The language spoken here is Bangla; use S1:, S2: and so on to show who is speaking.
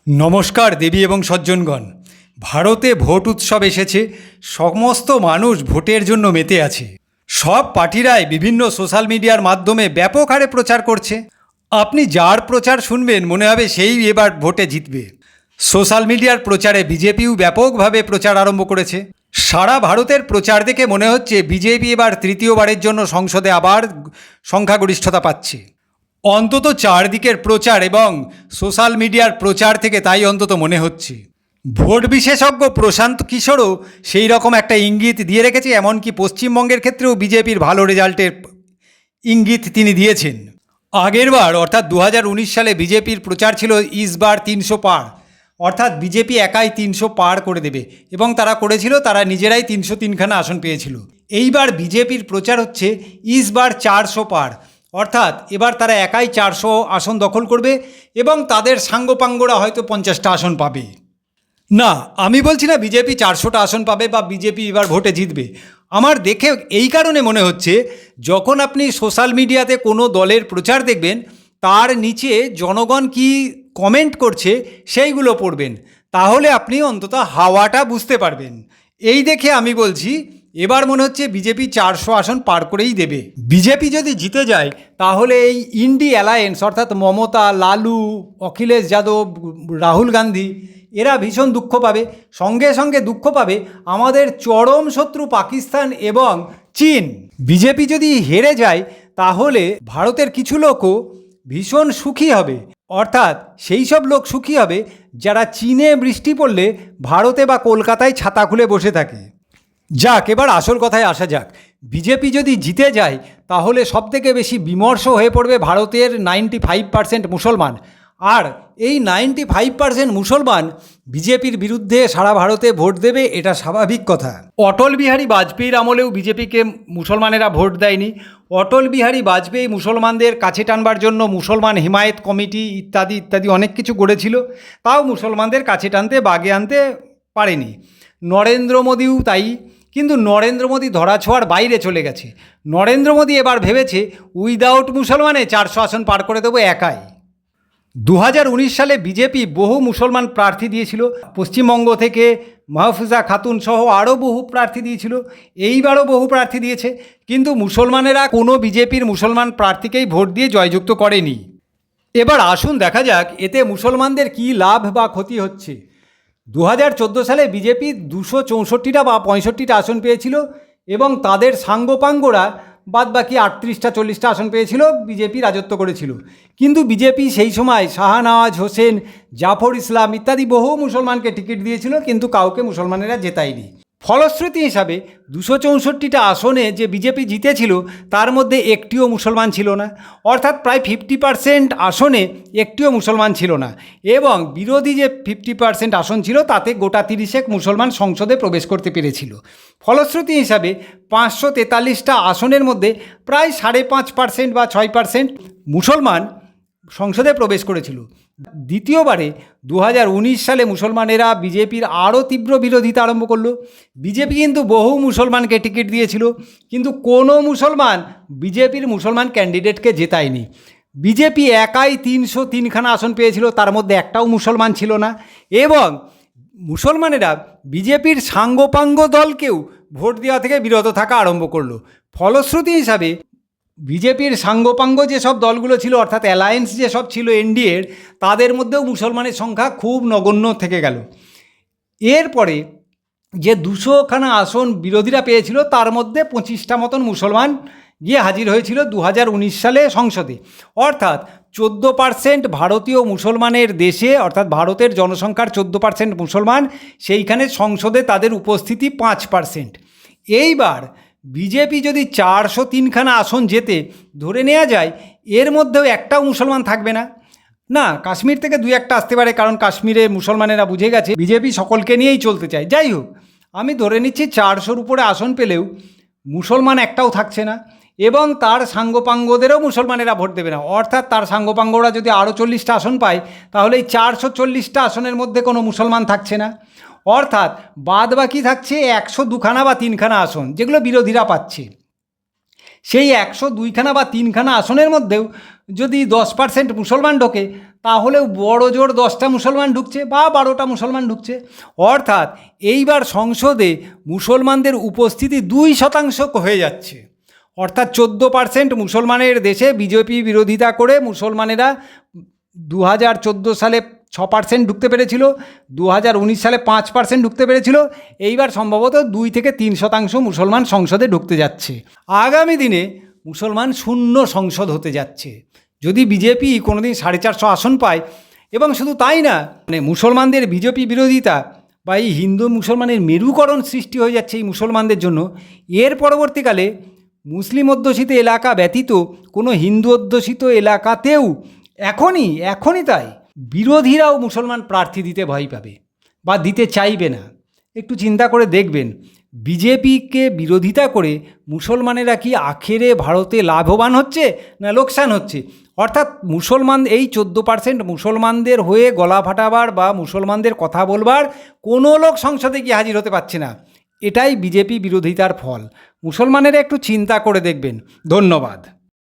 S1: নমস্কার দেবী এবং সজ্জনগণ। ভারতে ভোট উৎসব এসেছে। সমস্ত মানুষ ভোটের জন্য মেতে আছে। সব পার্টিরাই বিভিন্ন সোশ্যাল মিডিয়ার মাধ্যমে ব্যাপক হারে প্রচার করছে। আপনি যার প্রচার শুনবেন মনে হবে সেই এবার ভোটে জিতবে। সোশ্যাল মিডিয়ার প্রচারে বিজেপিও ব্যাপকভাবে প্রচার আরম্ভ করেছে। সারা ভারতের প্রচার দেখে মনে হচ্ছে বিজেপি এবার তৃতীয়বারের জন্য সংসদে আবার সংখ্যাগরিষ্ঠতা পাচ্ছে। অন্তত চারদিকের প্রচার এবং সোশ্যাল মিডিয়ার প্রচার থেকে তাই অন্তত মনে হচ্ছে। ভোট বিশেষজ্ঞ প্রশান্ত কিশোরও সেই রকম একটা ইঙ্গিত দিয়ে রেখেছে। এমনকি পশ্চিমবঙ্গের ক্ষেত্রেও বিজেপির ভালো রেজাল্টের ইঙ্গিত তিনি দিয়েছেন। আগেরবার অর্থাৎ 2019 সালে বিজেপির প্রচার ছিল ইসবার 300 পার, অর্থাৎ বিজেপি একাই 300 পার করে দেবে, এবং তারা করেছিল। তারা নিজেরাই 303খানা আসন পেয়েছিল। এইবার বিজেপির প্রচার হচ্ছে ইসবার 400 পার, অর্থাৎ এবার তারা একাই 400 আসন দখল করবে এবং তাদের সাঙ্গপাঙ্গরা হয়তো 50টা আসন পাবে। না, আমি বলছি না বিজেপি 400টা আসন পাবে বা বিজেপি এবার ভোটে জিতবে। আমার দেখে এই কারণে মনে হচ্ছে, যখন আপনি সোশ্যাল মিডিয়াতে কোনো দলের প্রচার দেখবেন, তার নিচে জনগণ কি কমেন্ট করছে সেইগুলো পড়বেন, তাহলে আপনি অন্তত হাওয়াটা বুঝতে পারবেন। এই দেখে আমি বলছি এবার মনে হচ্ছে বিজেপি 400 আসন পার করেই দেবে। বিজেপি যদি জিতে যায় তাহলে এই ইন্ডি অ্যালায়েন্স অর্থাৎ মমতা, লালু, অখিলেশ যাদব, রাহুল গান্ধী এরা ভীষণ দুঃখ পাবে। সঙ্গে সঙ্গে দুঃখ পাবে আমাদের চরম শত্রু পাকিস্তান এবং চীন। বিজেপি যদি হেরে যায় তাহলে ভারতের কিছু লোকও ভীষণ সুখী হবে, অর্থাৎ সেই সব লোক সুখী হবে যারা চীনে বৃষ্টি পড়লে ভারতে বা কলকাতায় ছাতা খুলে বসে থাকে। যাক, এবার আসল কথায় আসা যাক। বিজেপি যদি জিতে যায় তাহলে সবথেকে বেশি বিমর্ষ হয়ে পড়বে ভারতের 95% মুসলমান। আর এই 95% মুসলমান বিজেপির বিরুদ্ধে সারা ভারতে ভোট দেবে, এটা স্বাভাবিক কথা। অটল বিহারী বাজপেয়ীর আমলেও বিজেপিকে মুসলমানেরা ভোট দেয়নি। অটল বিহারী বাজপেয়ী মুসলমানদের কাছে টানবার জন্য মুসলমান হিমায়ত কমিটি ইত্যাদি ইত্যাদি অনেক কিছু গড়েছিল, তাও মুসলমানদের কাছে টানতে বাগে আনতে পারেনি। নরেন্দ্র মোদিও তাই, কিন্তু নরেন্দ্র মোদি ধরাছোঁয়ার বাইরে চলে গেছে। নরেন্দ্র মোদি এবার ভেবেছে উইদাউট মুসলমানে 400 আসন পার করে দেবো একাই। 2019 সালে বিজেপি বহু মুসলমান প্রার্থী দিয়েছিল। পশ্চিমবঙ্গ থেকে মাহফুজা খাতুন সহ আরও বহু প্রার্থী দিয়েছিল। এইবারও বহু প্রার্থী দিয়েছে, কিন্তু মুসলমানেরা কোনো বিজেপির মুসলমান প্রার্থীকেই ভোট দিয়ে জয়যুক্ত করেনি। এবার আসুন দেখা যাক এতে মুসলমানদের কী লাভ বা ক্ষতি হচ্ছে। 2014 সালে বিজেপি 264টা বা 65টা আসন পেয়েছিল এবং তাদের সাঙ্গপাঙ্গরা বাদবাকি 38টা 40টা আসন পেয়েছিল, বিজেপি রাজত্ব করেছিল। কিন্তু বিজেপি সেই সময় শাহনওয়াজ হোসেন, জাফর ইসলাম ইত্যাদি বহু মুসলমানকে টিকিট দিয়েছিল, কিন্তু কাউকে মুসলমানেরা জেতায়নি। ফলশ্রুতি হিসাবে 264টা আসনে যে বিজেপি জিতেছিল তার মধ্যে একটিও মুসলমান ছিল না, অর্থাৎ প্রায় 50% আসনে একটিও মুসলমান ছিল না। এবং বিরোধী যে 50% আসন ছিল তাতে গোটা 30 মুসলমান সংসদে প্রবেশ করতে পেরেছিল। ফলশ্রুতি হিসাবে 543টা আসনের মধ্যে প্রায় 5.5% বা 6% মুসলমান সংসদে প্রবেশ করেছিল। দ্বিতীয়বারে 2019 সালে মুসলমানেরা বিজেপির আরও তীব্র বিরোধিতা আরম্ভ করলো। বিজেপি কিন্তু বহু মুসলমানকে টিকিট দিয়েছিল, কিন্তু কোনো মুসলমান বিজেপির মুসলমান ক্যান্ডিডেটকে জেতায়নি। বিজেপি একাই 303খানা আসন পেয়েছিল, তার মধ্যে একটাও মুসলমান ছিল না। এবং মুসলমানেরা বিজেপির সাঙ্গপাঙ্গ দলকেও ভোট দেওয়া থেকে বিরত থাকা আরম্ভ করলো। ফলশ্রুতি হিসাবে বিজেপির সাঙ্গপাঙ্গ যেসব দলগুলো ছিল, অর্থাৎ অ্যালায়েন্স যেসব ছিল এনডিএর, তাদের মধ্যেও মুসলমানের সংখ্যা খুব নগণ্য থেকে গেল। এরপরে যে 200খানা আসন বিরোধীরা পেয়েছিল তার মধ্যে 25টা মতন মুসলমান গিয়ে হাজির হয়েছিল 2019 সালে সংসদে, অর্থাৎ 14% ভারতীয় মুসলমানের দেশে, অর্থাৎ ভারতের জনসংখ্যার 14% মুসলমান, সেইখানে সংসদে তাদের উপস্থিতি 5%। এইবার বিজেপি যদি 403খানা আসন জেতে, ধরে নেওয়া যায় এর মধ্যেও একটাও মুসলমান থাকবে না। না, কাশ্মীর থেকে 2-1টা আসতে পারে, কারণ কাশ্মীরে মুসলমানেরা বুঝে গেছে বিজেপি সকলকে নিয়েই চলতে চায়। যাই হোক, আমি ধরে নিচ্ছি 400-র উপরে আসন পেলেও মুসলমান একটাও থাকছে না, এবং তার সাঙ্গপাঙ্গদেরও মুসলমানেরা ভোট দেবে না। অর্থাৎ তার সাঙ্গপাঙ্গরা যদি আরও 40টা আসন পায় তাহলে এই 440টা আসনের মধ্যে কোনো মুসলমান থাকছে না, অর্থাৎ বাদ বাকি থাকছে 102খানা বা 3খানা আসন যেগুলো বিরোধীরা পাচ্ছে। সেই 102খানা বা 3খানা আসনের মধ্যেও যদি 10% মুসলমান ঢোকে তাহলেও বড় জোর 10টা মুসলমান ঢুকছে বা 12টা মুসলমান ঢুকছে। অর্থাৎ এইবার সংসদে মুসলমানদের উপস্থিতি 2% হয়ে যাচ্ছে। অর্থাৎ 14% মুসলমানের দেশে বিজেপি বিরোধিতা করে মুসলমানেরা 2014 সালে 6% ঢুকতে পেরেছিল, 2019 সালে 5% ঢুকতে পেরেছিল। এইবার সম্ভবত 2 থেকে 3% মুসলমান সংসদে ঢুকতে যাচ্ছে। আগামী দিনে মুসলমান শূন্য সংসদ হতে যাচ্ছে যদি বিজেপি কোনোদিন 450 আসন পায়। এবং শুধু তাই না, মানে মুসলমানদের বিজেপি বিরোধিতা বা এই হিন্দু মুসলমানের মেরুকরণ সৃষ্টি হয়ে যাচ্ছে এই মুসলমানদের জন্য। এর পরবর্তীকালে মুসলিম অধ্যুষিত এলাকা ব্যতীত কোনো হিন্দু অধ্যুষিত এলাকাতেও এখনই তাই বিরোধীরাও মুসলমান প্রার্থী দিতে ভয় পাবে বা দিতে চাইবে না। একটু চিন্তা করে দেখবেন, বিজেপিকে বিরোধিতা করে মুসলমানেরা কি আখেরে ভারতে লাভবান হচ্ছে না লোকসান হচ্ছে? অর্থাৎ মুসলমান এই 14% মুসলমানদের হয়ে গলা ফাটাবার বা মুসলমানদের কথা বলবার কোনো লোক সংসদে গিয়ে হাজির হতে পারছে না। এটাই বিজেপি বিরোধিতার ফল। মুসলমানেরা একটু চিন্তা করে দেখবেন। ধন্যবাদ।